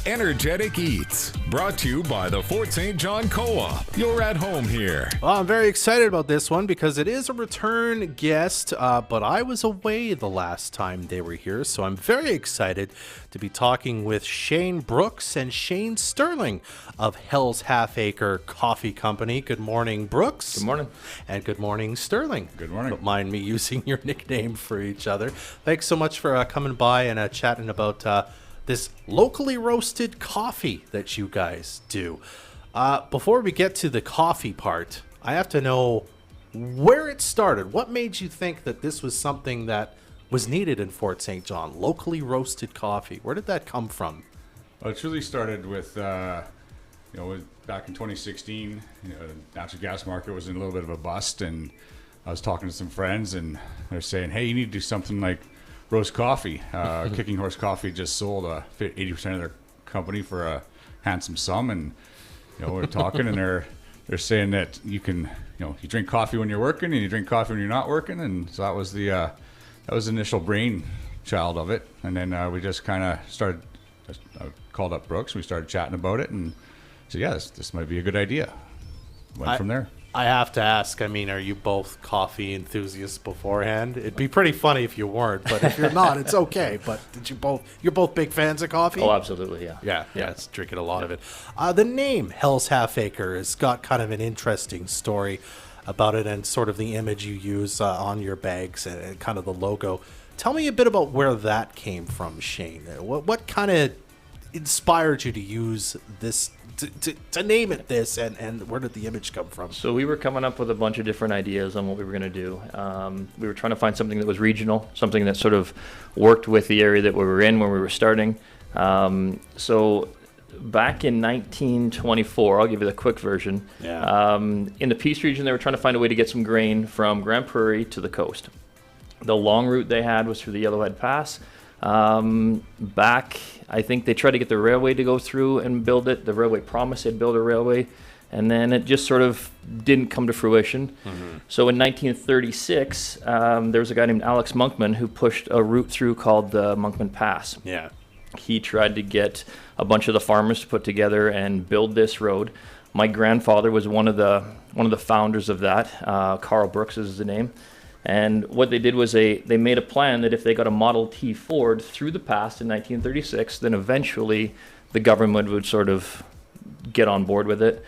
Energetic Eats, brought to you by the Fort St. John Co-op. You're at home here. Well, I'm very excited about this one because it is a return guest, but I was away the last time they were here, so I'm very excited to be talking with Shane Brooks and Shane Sterling of Hell's Half Acre Coffee Company. Good morning, Brooks. Good morning. And good morning, Sterling. Good morning. Don't mind me using your nickname for each other. Thanks so much for coming by and chatting about this locally roasted coffee that you guys do. Before we get to the coffee part, I have to know where it started. What made you think that this was something that was needed in Fort St. John? Locally roasted coffee. Where did that come from? Well, it really started with, back in 2016, the natural gas market was in a little bit of a bust, and I was talking to some friends, and they're saying, hey, you need to do something like roast coffee. Kicking Horse Coffee just sold 80% of their company for a handsome sum, and we're talking, and they're saying that you can, you drink coffee when you're working, and you drink coffee when you're not working, and so that was the initial brainchild of it, and then we just kind of started. I called up Brooks, we started chatting about it, and said, yeah, this might be a good idea. Went from there. I have to ask, are you both coffee enthusiasts beforehand? It'd be pretty funny if you weren't, but if you're not, it's okay. But you're both big fans of coffee? Oh, absolutely, yeah. Yeah, it's drinking a lot of it. The name Hell's Half Acre has got kind of an interesting story about it and sort of the image you use on your bags and kind of the logo. Tell me a bit about where that came from, Shane. What kind of inspired you to use this, to name it this, and where did the image come from? So we were coming up with a bunch of different ideas on what we were going to do. We were trying to find something that was regional, something that sort of worked with the area that we were in when we were starting. So back in 1924, I'll give you the quick version. Yeah. In the Peace region, they were trying to find a way to get some grain from Grand Prairie to the coast. The long route they had was through the Yellowhead Pass. I think they tried to get the railway to go through and build it. The railway promised they'd build a railway, and then it just sort of didn't come to fruition. Mm-hmm. So in 1936, there was a guy named Alex Monkman who pushed a route through called the Monkman Pass. Yeah. He tried to get a bunch of the farmers to put together and build this road. My grandfather was one of the founders of that. Carl Brooks is the name. And what they did was they made a plan that if they got a Model T Ford through the pass in 1936, then eventually the government would sort of get on board with it.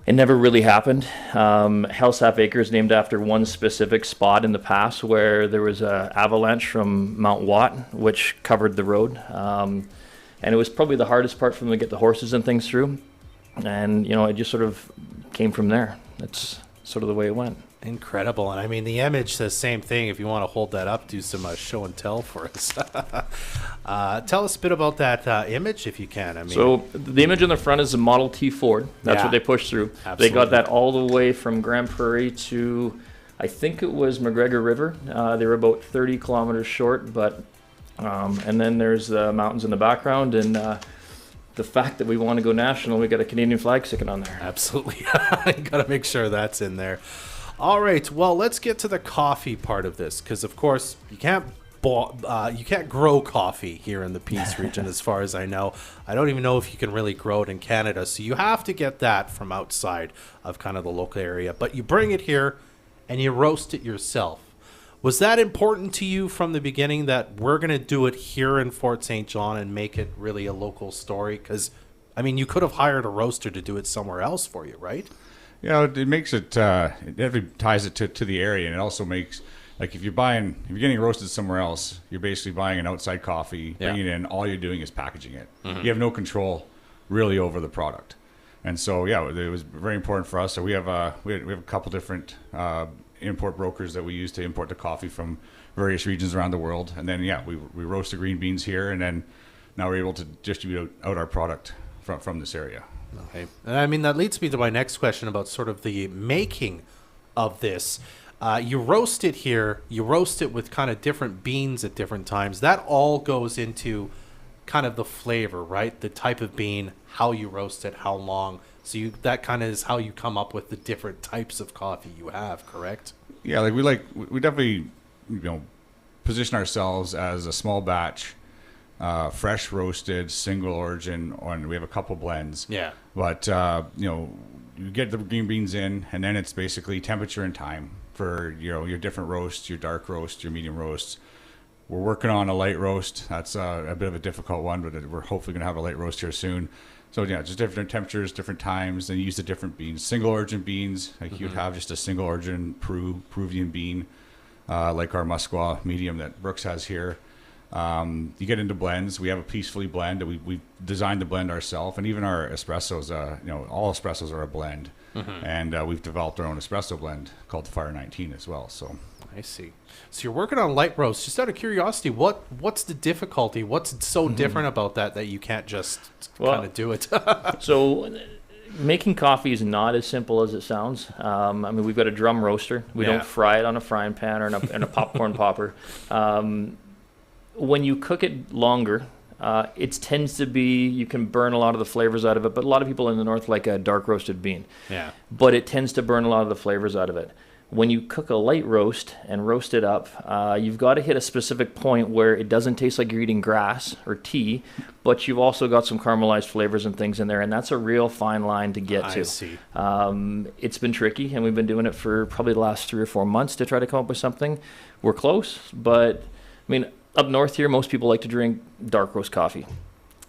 It never really happened. Hell's Half Acre is named after one specific spot in the pass where there was an avalanche from Mount Watt, which covered the road. And it was probably the hardest part for them to get the horses and things through. And, it just sort of came from there. That's sort of the way it went. Incredible. And the image says same thing. If you want to hold that up, do some show and tell for us. Tell us a bit about that image if you can. So the image on the front is a Model T Ford. That's what they pushed through. Absolutely. They got that all the way from Grand Prairie to, I think it was McGregor River. They were about 30 kilometers short, but and then there's the mountains in the background, and the fact that we want to go national, we got a Canadian flag sticking on there. Absolutely. Got to make sure that's in there. All right, well, let's get to the coffee part of this, because of course you can't grow coffee here in the Peace region, as far as I know. I don't even know if you can really grow it in Canada, so you have to get that from outside of kind of the local area. But you bring it here and you roast it yourself. Was that important to you from the beginning, that we're going to do it here in Fort St. John and make it really a local story? Because you could have hired a roaster to do it somewhere else for you, right? It makes it definitely ties it to the area, and it also makes, like, if you're getting roasted somewhere else, you're basically buying an outside coffee, bringing it in, all you're doing is packaging it. Mm-hmm. You have no control really over the product. And so it was very important for us. So we have a couple different import brokers that we use to import the coffee from various regions around the world, and then we roast the green beans here, and then now we're able to distribute out our product from this area. Okay. And that leads me to my next question about sort of the making of this. You roast it here, you roast it with kind of different beans at different times. That all goes into kind of the flavor, right? The type of bean, how you roast it, how long. So that kind of is how you come up with the different types of coffee you have, correct? Yeah, we definitely position ourselves as a small batch fresh roasted, single origin, and we have a couple blends. Yeah. But, you get the green beans in, and then it's basically temperature and time for, your different roasts, your dark roast, your medium roasts. We're working on a light roast. That's a bit of a difficult one, but we're hopefully going to have a light roast here soon. So yeah, just different temperatures, different times, and use the different beans. Single origin beans, like you'd have just a single origin Peruvian bean, like our Musqua medium that Brooks has here. You get into blends. We have a Peacefully blend. We designed the blend ourselves, and even our espressos. All espressos are a blend, and we've developed our own espresso blend called the Fire 19 as well. So I see. So you're working on light roast. Just out of curiosity, what's the difficulty? What's so different about that you can't just kind of do it? So making coffee is not as simple as it sounds. We've got a drum roaster. We don't fry it on a frying pan or in a popcorn popper. When you cook it longer, it tends to be, you can burn a lot of the flavors out of it, but a lot of people in the north like a dark roasted bean. Yeah. But it tends to burn a lot of the flavors out of it. When you cook a light roast and roast it up, you've got to hit a specific point where it doesn't taste like you're eating grass or tea, but you've also got some caramelized flavors and things in there, and that's a real fine line to get to. I see. It's been tricky, and we've been doing it for probably the last 3 or 4 months to try to come up with something. We're close, but up north here, most people like to drink dark roast coffee.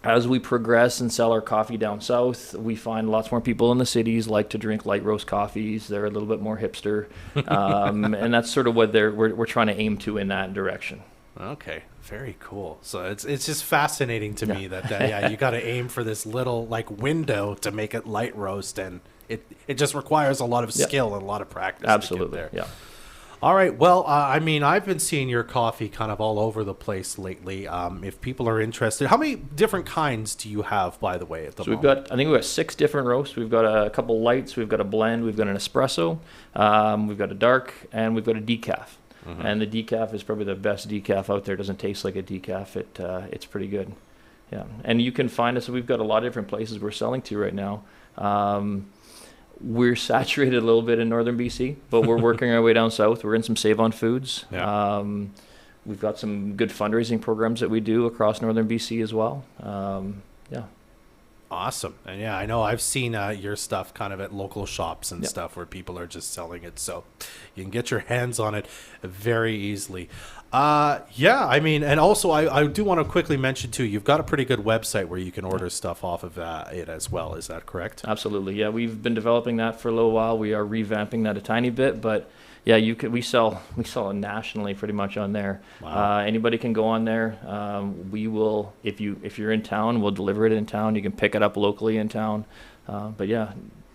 As we progress and sell our coffee down south, we find lots more people in the cities like to drink light roast coffees. They're a little bit more hipster, and that's sort of what we're trying to aim to in that direction. Okay, very cool. So it's just fascinating to me that you got to aim for this little window to make it light roast, and it just requires a lot of skill and a lot of practice. Absolutely, to get there. yeah. All right. Well, I've been seeing your coffee kind of all over the place lately. If people are interested, how many different kinds do you have, by the way, at the moment? I think we've got 6 different roasts. We've got a couple lights, we've got a blend, we've got an espresso, we've got a dark, and we've got a decaf. And the decaf is probably the best decaf out there. It doesn't taste like a decaf. It's pretty good. Yeah. And you can find us. We've got a lot of different places we're selling to right now. We're saturated a little bit in northern BC, but we're working our way down south. We're in some Save On Foods. Yeah. We've got some good fundraising programs that we do across northern BC as well. Yeah. Awesome. And I know I've seen your stuff kind of at local shops and stuff where people are just selling it. So you can get your hands on it very easily. And also I do want to quickly mention too, you've got a pretty good website where you can order stuff off of it as well. Is that correct? Absolutely. Yeah. We've been developing that for a little while. We are revamping that a tiny bit, but yeah, we sell nationally pretty much on there. Wow. Anybody can go on there. We will, if you're in town, we'll deliver it in town. You can pick it up locally in town. But yeah,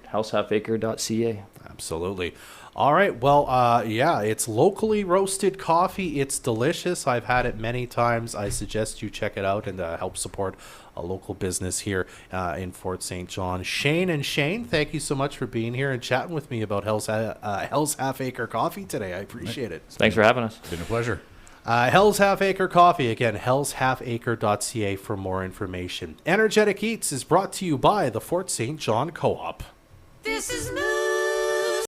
househalfacre.ca. Absolutely. All right. Well, it's locally roasted coffee. It's delicious. I've had it many times. I suggest you check it out and help support a local business here in Fort St. John. Shane, thank you so much for being here and chatting with me about Hell's Half Acre Coffee today. I appreciate it. Thanks for having us. It's been a pleasure. Hell's Half Acre Coffee. Again, hellshalfacre.ca for more information. Energetic Eats is brought to you by the Fort St. John Co-op. This is new.